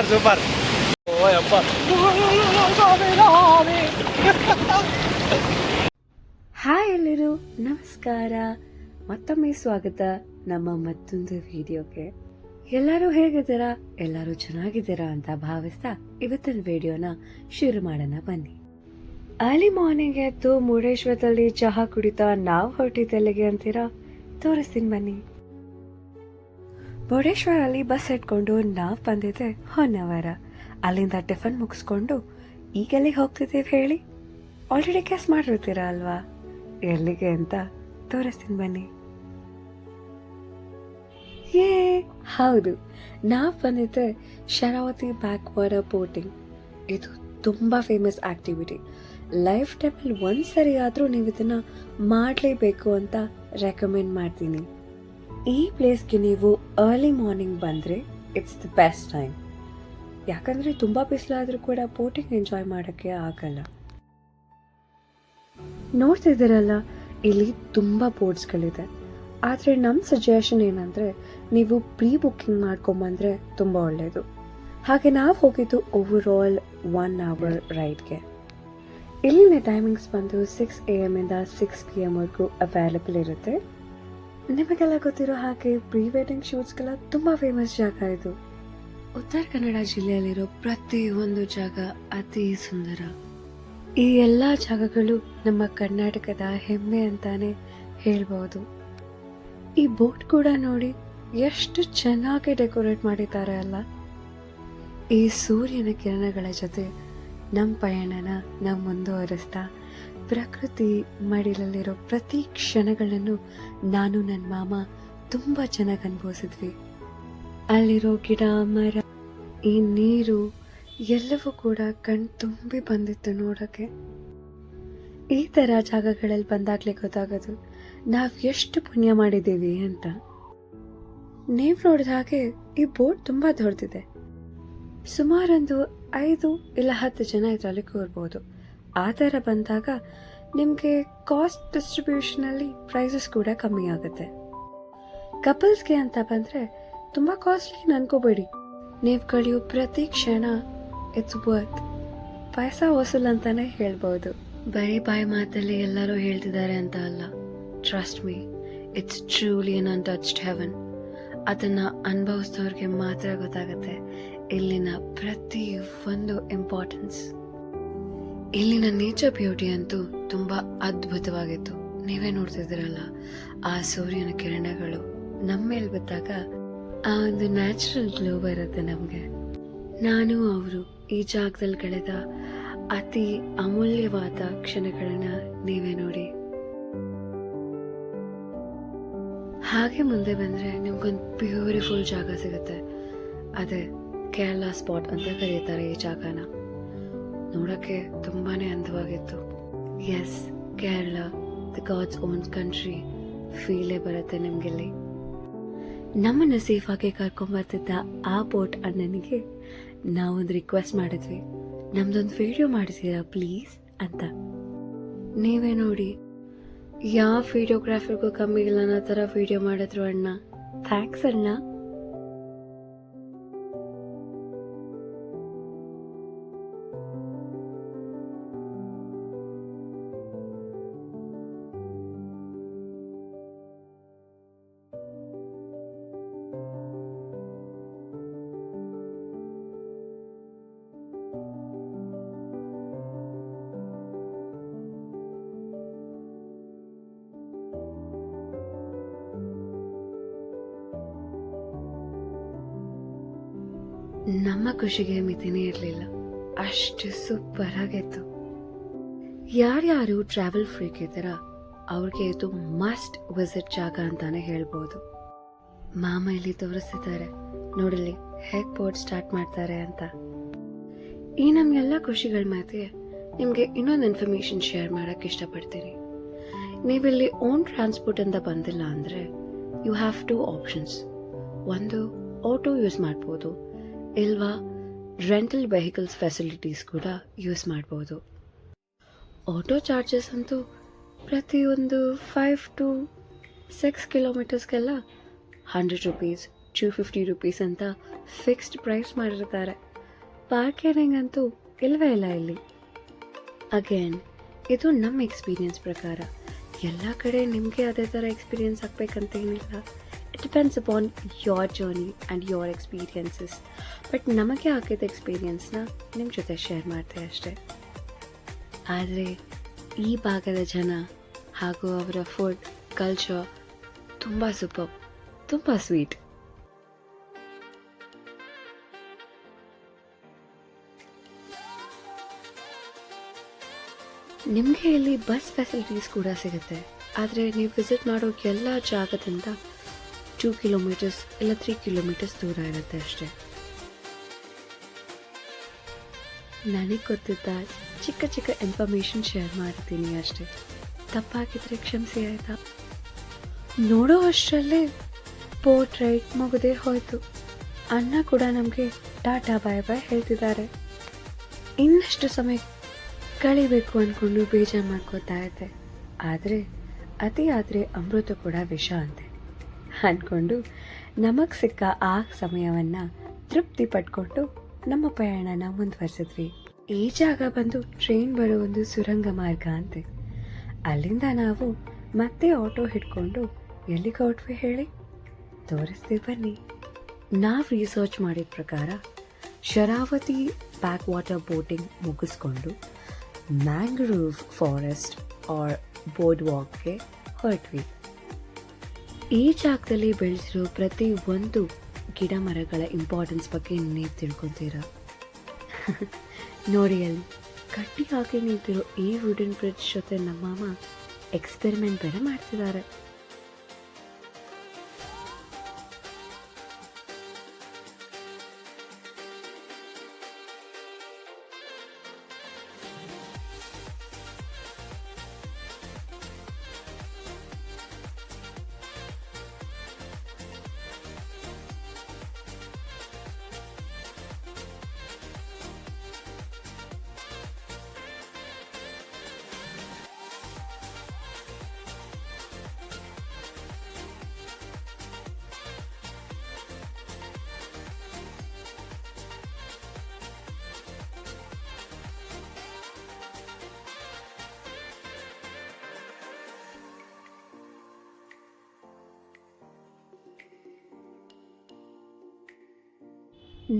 Super. ಓ ಯಪ್ಪ. Hi ಎಲ್ಲರೂ, ನಮಸ್ಕಾರ. ಮತ್ತೊಮ್ಮೆ ಸ್ವಾಗತ ನಮ್ಮ ಮತ್ತೊಂದು ವಿಡಿಯೋಗೆ. ಎಲ್ಲರೂ ಹೇಗಿದ್ದೀರಾ? ಎಲ್ಲರೂ ಚೆನ್ನಾಗಿದ್ದೀರಾ ಅಂತ ಭಾವಿಸ್ತಾ ಇವತ್ತಿನ ವಿಡಿಯೋನ ಶುರು ಮಾಡೋಣ ಬನ್ನಿ. ಅರ್ಲಿ ಮಾರ್ನಿಂಗ್ ಎದ್ದು ಮುರುಡೇಶ್ವರದಲ್ಲಿ ಚಹಾ ಕುಡಿತಾ ನಾವು ಹೊರಟಿದ್ದೆಲ್ಲಿಗೆ ಅಂತೀರಾ? ತೋರಿಸ್ತೀನಿ ಬನ್ನಿ. ಮುರುಡೇಶ್ವರಲ್ಲಿ ಬಸ್ ಇಟ್ಕೊಂಡು ನಾವು ಬಂದಿದ್ದೆ ಹೊನ್ನಾವರ. ಅಲ್ಲಿಂದ ಟಿಫನ್ ಮುಗಿಸ್ಕೊಂಡು ಈಗೆಲ್ಲಿಗೆ ಹೋಗ್ತಿದ್ದೀವಿ ಹೇಳಿ? ಆಲ್ರೆಡಿ ಗೆಸ್ ಮಾಡಿರ್ತೀರಾ ಅಲ್ವಾ ಎಲ್ಲಿಗೆ ಅಂತ? ತೋರಿಸ್ತೀನಿ ಬನ್ನಿ. ಹೌದು, ನಾವು ಬಂದಿದ್ದೆ ಶರಾವತಿ ಬ್ಯಾಕ್ ವಾಟರ್ ಬೋಟಿಂಗ್. ಇದು ತುಂಬಾ ಫೇಮಸ್ ಆಕ್ಟಿವಿಟಿ. ಲೈಫ್ ಟೈಮಲ್ಲಿ ಒಂದ್ಸರಿ ಆದ್ರೂ ನೀವು ಇದನ್ನ ಮಾಡಲೇಬೇಕು ಅಂತ ರೆಕಮೆಂಡ್ ಮಾಡ್ತೀನಿ. ಈ ಪ್ಲೇಸ್ಗೆ ನೀವು ಅರ್ಲಿ ಮಾರ್ನಿಂಗ್ ಬಂದ್ರೆ ಇಟ್ಸ್ ದ ಬೆಸ್ಟ್ ಟೈಮ್. ಯಾಕಂದ್ರೆ ತುಂಬಾ ಬಿಸಿಲಾದ್ರೂ ಕೂಡ ಬೋಟಿಂಗ್ ಎಂಜಾಯ್ ಮಾಡಕ್ಕೆ ಆಗಲ್ಲ. ನೋಡ್ತಿದ್ದೀರಲ್ಲ, ಇಲ್ಲಿ ತುಂಬಾ ಬೋಟ್ಸ್ಗಳಿದೆ. ಆದರೆ ನಮ್ಮ ಸಜೆಷನ್ ಏನಂದ್ರೆ ನೀವು ಪ್ರೀ ಬುಕ್ಕಿಂಗ್ ಮಾಡ್ಕೊಂಬಂದ್ರೆ ತುಂಬಾ ಒಳ್ಳೆಯದು. ಹಾಗೆ ನಾವು ಹೋಗಿದ್ದು ಓವರ್ ಆಲ್ 1 hour ರೈಡ್ಗೆ. ಇಲ್ಲಿನ ಟೈಮಿಂಗ್ಸ್ ಬಂದು 6 AM ಇಂದ 6 PM ವರೆಗೂ ಅವೈಲಬಲ್ ಇರುತ್ತೆ. ನಿಮಗೆಲ್ಲ ಗೊತ್ತಿರೋ ಹಾಗೆ ಪ್ರೀ ವೆಡ್ಡಿಂಗ್ ಶೂಟ್ಸ್ಗೆಲ್ಲ ತುಂಬಾ ಫೇಮಸ್ ಜಾಗ ಇದು. ಉತ್ತರ ಕನ್ನಡ ಜಿಲ್ಲೆಯಲ್ಲಿರೋ ಪ್ರತಿಯೊಂದು ಜಾಗ ಅತಿ ಸುಂದರ. ಈ ಎಲ್ಲ ಜಾಗಗಳು ನಮ್ಮ ಕರ್ನಾಟಕದ ಹೆಮ್ಮೆ ಅಂತಾನೆ ಹೇಳ್ಬೋದು. ಈ ಬೋಟ್ ಕೂಡ ನೋಡಿ ಎಷ್ಟು ಚೆನ್ನಾಗಿ ಡೆಕೋರೇಟ್ ಮಾಡಿದ್ದಾರೆ ಅಲ್ಲ. ಈ ಸೂರ್ಯನ ಕಿರಣಗಳ ಜೊತೆ ನಮ್ಮ ಪಯಣನ ನಾವು ಮುಂದುವರಿಸ್ತಾ ಪ್ರಕೃತಿ ಮಡಿಲಲ್ಲಿರೋ ಪ್ರತಿ ಕ್ಷಣಗಳನ್ನು ನಾನು ನನ್ನ ಮಾಮ ತುಂಬಾ ಚೆನ್ನಾಗಿ ಅನುಭವಿಸಿದ್ವಿ. ಅಲ್ಲಿರೋ ಗಿಡ ಮರ, ಈ ನೀರು ಎಲ್ಲವೂ ಕೂಡ ಕಣ್ ತುಂಬಿ ಬಂದಿತ್ತು ನೋಡಕ್ಕೆ. ಈ ತರ ಜಾಗಗಳಲ್ಲಿ ಬಂದಾಗ್ಲೇ ಗೊತ್ತಾಗೋದು ನಾವ್ ಎಷ್ಟು ಪುಣ್ಯ ಮಾಡಿದ್ದೀವಿ ಅಂತ. ನೀವ್ ನೋಡಿದ ಹಾಗೆ ಈ ಬೋಟ್ ತುಂಬಾ ದೊಡ್ಡದಿದೆ. ಸುಮಾರೊಂದು 5 ಇಲ್ಲ 10 ಜನ ಇದರಲ್ಲಿ ಕೂರ್ಬೋದು. ಆ ಥರ ಬಂದಾಗ ನಿಮಗೆ ಕಾಸ್ಟ್ ಡಿಸ್ಟ್ರಿಬ್ಯೂಷನ್ ಅಲ್ಲಿ ಪ್ರೈಸಸ್ ಕೂಡ ಕಮ್ಮಿ ಆಗುತ್ತೆ. ಕಪಲ್ಸ್ಗೆ ಅಂತ ಬಂದ್ರೆ ತುಂಬಾ ಕಾಸ್ಟ್ಲಿ ಅನ್ಕೋಬೇಡಿ. ನೀವು ಕಳೆಯೋ ಪ್ರತಿ ಕ್ಷಣ ಇಟ್ಸ್ ವರ್ತ್. ಪೈಸಾ ವಸೂಲ್ ಅಂತಾನೆ ಹೇಳ್ಬೋದು. ಬರೀ ಬಾಯಿ ಮಾತಲ್ಲಿ ಎಲ್ಲರೂ ಹೇಳ್ತಿದ್ದಾರೆ ಅಂತ ಅಲ್ಲ. Trust me, it's truly an untouched heaven. ಅದನ್ನ ಅನುಭವಿಸಿದವ್ರಿಗೆ ಮಾತ್ರ ಗೊತ್ತಾಗುತ್ತೆ ಇಲ್ಲಿನ ಪ್ರತಿ ಒಂದು ಇಂಪಾರ್ಟೆನ್ಸ್. ಇಲ್ಲಿನ ನೇಚರ್ ಬ್ಯೂಟಿ ಅಂತೂ ತುಂಬಾ ಅದ್ಭುತವಾಗಿತ್ತು. ನೀವೇ ನೋಡ್ತಿದ್ದೀರಲ್ಲ, ಆ ಸೂರ್ಯನ ಕಿರಣಗಳು ನಮ್ಮ ಮೇಲೆ ಬಿದ್ದಾಗ ಆ ಒಂದು ನ್ಯಾಚುರಲ್ ಗ್ಲೋ ಬರುತ್ತೆ ನಮಗೆ. ನಾನು ಅವರು ಈ ಜಾಗದಲ್ಲಿ ಕಳೆದ ಅತಿ ಅಮೂಲ್ಯವಾದ ಕ್ಷಣಗಳನ್ನ ನೀವೇ ನೋಡಿ. ಹಾಗೆ ಮುಂದೆ ಬಂದ್ರೆ ನಿಮ್ಗೊಂದು ಬ್ಯೂಟಿಫುಲ್ ಜಾಗ ಸಿಗುತ್ತೆ. ಅದೇ ಕೇರಳ ಸ್ಪಾಟ್ ಅಂತ ಕರೀತಾರೆ ಈ ಜಾಗನ. ನೋಡಕ್ಕೆ ತುಂಬಾನೇ ಅಂದವಾಗಿತ್ತು. Yes, Kerala, the god's own country ಫೀಲೇ ಬರುತ್ತೆ ನಿಮ್ಗೆಲ್ಲಿ. ನಮ್ಮನ್ನ ಸೇಫ್ ಆಗಿ ಕರ್ಕೊಂಡ್ಬರ್ತಿದ್ದ ಆ ಬೋಟ್ ಅಣ್ಣನಿಗೆ ನಾವೊಂದು ರಿಕ್ವೆಸ್ಟ್ ಮಾಡಿದ್ವಿ, ನಮ್ದೊಂದು ವಿಡಿಯೋ ಮಾಡಿದ್ದೀರಾ ಪ್ಲೀಸ್ ಅಂತ. ನೀವೇ ನೋಡಿ, ಯಾವ ವಿಡಿಯೋಗ್ರಾಫರ್ಗೂ ಕಮ್ಮಿ ಇಲ್ಲ ಅನ್ನೋ ಥರ ವಿಡಿಯೋ ಮಾಡಿದ್ರು ಅಣ್ಣ. ಥ್ಯಾಂಕ್ಸ್ ಅಣ್ಣ. ನಮ್ಮ ಖುಷಿಗೆ ಮಿತಿನೇ ಇರಲಿಲ್ಲ, ಅಷ್ಟು ಸೂಪರ್ ಆಗಿತ್ತು. ಯಾರ್ಯಾರು ಟ್ರಾವೆಲ್ ಫ್ರೀಕ್ ಇದ್ದೀರಾ ಅವ್ರಿಗೆ ಇದು ಮಸ್ಟ್ ವಿಸಿಟ್ ಜಾಗ ಅಂತಾನೆ ಹೇಳ್ಬೋದು. ಮಾಮ ಇಲ್ಲಿ ತೋರಿಸ್ತಿದ್ದಾರೆ ನೋಡಲಿ ಹೇಗ್ ಬೋಟ್ ಸ್ಟಾರ್ಟ್ ಮಾಡ್ತಾರೆ ಅಂತ. ಈ ನಮ್ಗೆಲ್ಲ ಖುಷಿಗಳ ಮಧ್ಯೆ ನಿಮ್ಗೆ ಇನ್ನೊಂದು ಇನ್ಫಾರ್ಮೇಶನ್ ಶೇರ್ ಮಾಡಕ್ ಇಷ್ಟಪಡ್ತೀನಿ. ನೀವಿಲ್ಲಿ ಓನ್ ಟ್ರಾನ್ಸ್ಪೋರ್ಟ್ ಅಂತ ಬಂದಿಲ್ಲ ಅಂದ್ರೆ ಯು ಹ್ಯಾವ್ 2 ಆಪ್ಷನ್ಸ್. ಒಂದು, ಆಟೋ ಯೂಸ್ ಮಾಡ್ಬೋದು, ಇಲ್ವಾ ರೆಂಟಲ್ ವೆಹಿಕಲ್ಸ್ ಫೆಸಿಲಿಟೀಸ್ ಕೂಡ ಯೂಸ್ ಮಾಡ್ಬೋದು. ಆಟೋ ಚಾರ್ಜಸ್ ಅಂತೂ ಪ್ರತಿಯೊಂದು 5 to 6 ಕಿಲೋಮೀಟರ್ಸ್ಗೆಲ್ಲ 100 rupees, 250 rupees ಅಂತ ಫಿಕ್ಸ್ಡ್ ಪ್ರೈಸ್ ಮಾಡಿರ್ತಾರೆ. ಪಾರ್ಕೇರಿಂಗ್ ಅಂತೂ ಇಲ್ಲವೇ ಇಲ್ಲ ಇಲ್ಲಿ. ಅಗೇನ್ ಇದು ನಮ್ಮ ಎಕ್ಸ್ಪೀರಿಯನ್ಸ್ ಪ್ರಕಾರ. ಎಲ್ಲ ಕಡೆ ನಿಮಗೆ ಅದೇ ಥರ ಎಕ್ಸ್ಪೀರಿಯನ್ಸ್ ಆಗಬೇಕಂತ ಏನಿಲ್ಲ. It depends upon your journey and your experiences. But ನಮಗೆ ಆಗಿದ್ದ ಎಕ್ಸ್ಪೀರಿಯನ್ಸ್ನ ನಿಮ್ಮ ಜೊತೆ ಶೇರ್ ಮಾಡ್ತೀವಿ ಅಷ್ಟೇ. ಆದರೆ ಈ ಭಾಗದ ಜನ ಹಾಗೂ ಅವರ ಫುಡ್ ಕಲ್ಚರ್ ತುಂಬ ಸೂಪರ್, ತುಂಬ ಸ್ವೀಟ್. ನಿಮಗೆ ಇಲ್ಲಿ ಬಸ್ ಫೆಸಿಲಿಟೀಸ್ ಕೂಡ ಸಿಗುತ್ತೆ. ಆದರೆ ನೀವು ವಿಸಿಟ್ ಮಾಡೋ ಎಲ್ಲ ಜಾಗದಿಂದ 2 ಕಿಲೋಮೀಟರ್ಸ್ ಇಲ್ಲ 3 ಕಿಲೋಮೀಟರ್ಸ್ ದೂರ ಇರುತ್ತೆ ಅಷ್ಟೇ. ನನಗೆ ಗೊತ್ತಿದ್ದ ಚಿಕ್ಕ ಚಿಕ್ಕ ಇನ್ಫಾರ್ಮೇಷನ್ ಶೇರ್ ಮಾಡ್ತೀನಿ ಅಷ್ಟೇ. ತಪ್ಪಾಗಿದ್ರೆ ಕ್ಷಮಿಸಿ ಆಯಿತಾ? ನೋಡೋ ಅಷ್ಟರಲ್ಲೇ ಬೋಟ್ ರೈಡ್ ಮುಗದೇ ಹೋಯಿತು. ಅಣ್ಣ ಕೂಡ ನಮಗೆ ಟಾಟಾ ಬಾಯ್ ಬಾಯ್ ಹೇಳ್ತಿದ್ದಾರೆ. ಇನ್ನಷ್ಟು ಸಮಯ ಕಳಿಬೇಕು ಅಂದ್ಕೊಂಡು ಬೇಜಾರು ಮಾಡ್ಕೋತಾ ಇದ್ದೆ. ಆದರೆ ಅತಿ ಆದರೆ ಅಮೃತ ಕೂಡ ವಿಷ ಅಂತೆ ಅಂದ್ಕೊಂಡು ನಮಗೆ ಸಿಕ್ಕ ಆ ಸಮಯವನ್ನು ತೃಪ್ತಿ ಪಡ್ಕೊಂಡು ನಮ್ಮ ಪ್ರಯಾಣನ ಮುಂದುವರಿಸಿದ್ವಿ. ಈ ಜಾಗ ಬಂದು ಟ್ರೈನ್ ಬರೋ ಒಂದು ಸುರಂಗ ಮಾರ್ಗ ಅಂತೆ. ಅಲ್ಲಿಂದ ನಾವು ಮತ್ತೆ ಆಟೋ ಹಿಡ್ಕೊಂಡು ಎಲ್ಲಿಗೆ ಹೊರಟ್ವಿ ಹೇಳಿ? ತೋರಿಸ್ತೀವಿ ಬನ್ನಿ. ನಾವು ರಿಸರ್ಚ್ ಮಾಡಿದ ಪ್ರಕಾರ ಶರಾವತಿ ಬ್ಯಾಕ್ ವಾಟರ್ ಬೋಟಿಂಗ್ ಮುಗಿಸ್ಕೊಂಡು ಮ್ಯಾಂಗ್ರೋವ್ ಫಾರೆಸ್ಟ್ ಆರ್ ಬೋರ್ಡ್ ವಾಕ್ಗೆ ಹೊರಟ್ವಿ. ಈ ಜಾಗದಲ್ಲಿ ಬೆಳೆಸಿರೋ ಪ್ರತಿ ಒಂದು ಗಿಡ ಮರಗಳ ಇಂಪಾರ್ಟೆನ್ಸ್ ಬಗ್ಗೆ ನೀವು ತಿಳ್ಕೊತೀರ. ನೋಡಿ ಅಲ್ಲಿ ಕಟ್ಟಿ ಹಾಕಿ ನಿಂತಿರೋ ಈ ವುಡನ್ ಬ್ರಿಡ್ಜ್ ಜೊತೆ ನಮ್ಮಮ್ಮ ಎಕ್ಸ್ಪೆರಿಮೆಂಟ್ ಬೇರೆ ಮಾಡ್ತಿದ್ದಾರೆ.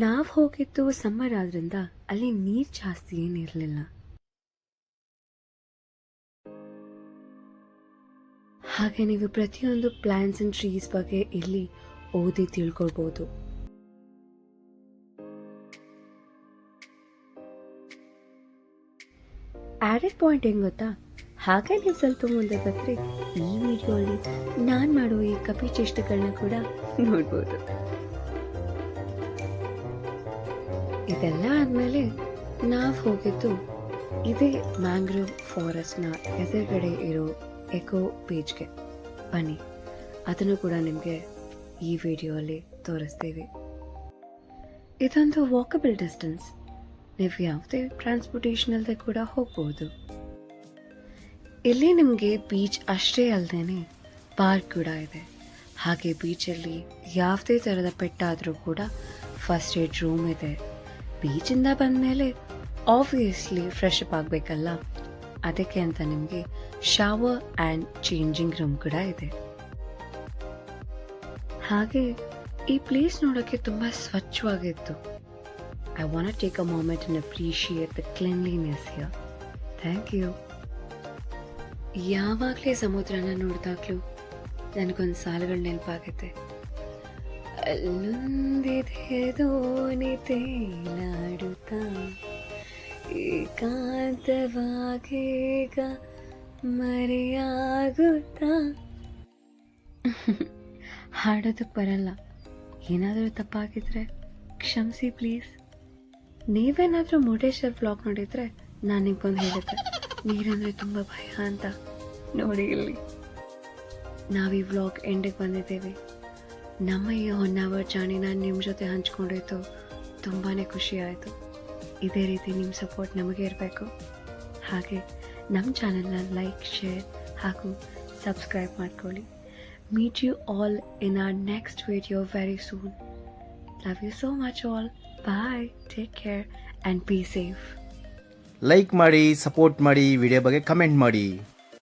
ನಾವು ಹೋಗಿದ್ದು ಸಮ್ಮರ್ ಆದ್ರಿಂದ ಅಲ್ಲಿ ನೀರು ಜಾಸ್ತಿ ಏನಿರಲಿಲ್ಲ. ಹಾಗೆ ನೀವು ಪ್ರತಿಯೊಂದು ಪ್ಲಾಂಟ್ಸ್ ಅಂಡ್ ಟ್ರೀಸ್ ಬಗ್ಗೆ ಇಲ್ಲಿ ಓದಿ ತಿಳ್ಕೊಳ್ಬೋದು. ಆ್ಯಡೆಡ್ ಪಾಯಿಂಟ್ ಹೆಂಗ್ ಗೊತ್ತಾ? ಹಾಗೆ ನೀವು ಸ್ವಲ್ಪ ಮುಂದೆ ಬಂದರೆ ಈ ವಿಡಿಯೋಲಿ ನಾನು ಮಾಡೋ ಈ ಕಪಿ ಚೇಷ್ಟೆಗಳನ್ನ ಕೂಡ ನೋಡ್ಬೋದು. ಇದೆಲ್ಲ ಆದಮೇಲೆ ನಾವು ಹೋಗಿದ್ದು ಇದೇ ಮ್ಯಾಂಗ್ರೋವ್ ಫಾರೆಸ್ಟ್ನ ಎದುರುಗಡೆ ಇರೋ ಎಕೋ ಬೀಚ್ಗೆ. ಬನ್ನಿ, ಅದನ್ನು ಕೂಡ ನಿಮಗೆ ಈ ವಿಡಿಯೋಲಿ ತೋರಿಸ್ತೀವಿ. ಇದೊಂದು ವಾಕಬಲ್ ಡಿಸ್ಟೆನ್ಸ್. ನೀವು ಯಾವುದೇ ಟ್ರಾನ್ಸ್ಪೋರ್ಟೇಷನ್ ಅಲ್ಲದೆ ಕೂಡ ಹೋಗ್ಬೋದು. ಇಲ್ಲಿ ನಿಮಗೆ ಬೀಚ್ ಅಷ್ಟೇ ಅಲ್ಲದೆ ಪಾರ್ಕ್ ಕೂಡ ಇದೆ. ಹಾಗೆ ಬೀಚಲ್ಲಿ ಯಾವುದೇ ಥರದ ಪೆಟ್ಟಾದರೂ ಕೂಡ ಫಸ್ಟ್ ಏಡ್ ರೂಮ್ ಇದೆ. ಬೀಚಿಂದ ಬಂದಮೇಲೆ ಆಬ್ವಿಯಸ್ಲಿ ಫ್ರೆಶ್ ಅಪ್ ಆಗಬೇಕಲ್ಲ, ಅದಕ್ಕೆ ಅಂತ ನಿಮಗೆ ಶವರ್ ಆ್ಯಂಡ್ ಚೇಂಜಿಂಗ್ ರೂಮ್ ಕೂಡ ಇದೆ. ಹಾಗೆ ಈ ಪ್ಲೇಸ್ ನೋಡೋಕ್ಕೆ ತುಂಬ ಸ್ವಚ್ಛವಾಗಿತ್ತು. I want to take a moment and appreciate the cleanliness here. Thank you. ಯಾವಾಗಲೇ ಸಮುದ್ರನ ನೋಡಿದಾಗಲೂ ನನಗೊಂದು ಸಾಲುಗಳು ನೆನಪಾಗುತ್ತೆ. ಅಲ್ಲೊಂದಿದೆ ದೋಣಿ ತೇಲಾಡುತ್ತಾ ಏಕಾಂತವಾಗೀಗ ಮರೆಯಾಗುತ್ತಾ. ಹಾಡೋದಕ್ಕೆ ಬರಲ್ಲ. ಏನಾದರೂ ತಪ್ಪಾಗಿದ್ರೆ ಕ್ಷಮಿಸಿ ಪ್ಲೀಸ್. ನೀವೇನಾದರೂ ಮುರುಡೇಶ್ವರ್ ವ್ಲಾಗ್ ನೋಡಿದರೆ ನಾನು ನಿಮ್ಗೊಂದು ಹೇಳಿದ್ದೆ, ನೀರಂದರೆ ತುಂಬ ಭಯ ಅಂತ. ನೋಡಿ ಇಲ್ಲಿ ನಾವು ಈ ವ್ಲಾಗ್ ಎಂಡಿಗೆ ಬಂದಿದ್ದೇವೆ. ನಮ್ಮ ಈ ಹೊನ್ನಾವರ್ ಜಾರ್ನಿನ ನಿಮ್ಮ ಜೊತೆ ಹಂಚ್ಕೊಂಡಿದ್ದು ತುಂಬಾ ಖುಷಿ ಆಯಿತು. ಇದೇ ರೀತಿ ನಿಮ್ಮ ಸಪೋರ್ಟ್ ನಮಗೆ ಇರಬೇಕು. ಹಾಗೆ ನಮ್ಮ ಚಾನೆಲ್ನ ಲೈಕ್, ಶೇರ್ ಹಾಗೂ ಸಬ್ಸ್ಕ್ರೈಬ್ ಮಾಡ್ಕೊಳ್ಳಿ. Meet you all in our next video very soon. Love you so much all. Bye. Take care and be safe. Like ಮಾಡಿ, ಸಪೋರ್ಟ್ ಮಾಡಿ, ವಿಡಿಯೋ ಬಗ್ಗೆ ಕಮೆಂಟ್ ಮಾಡಿ.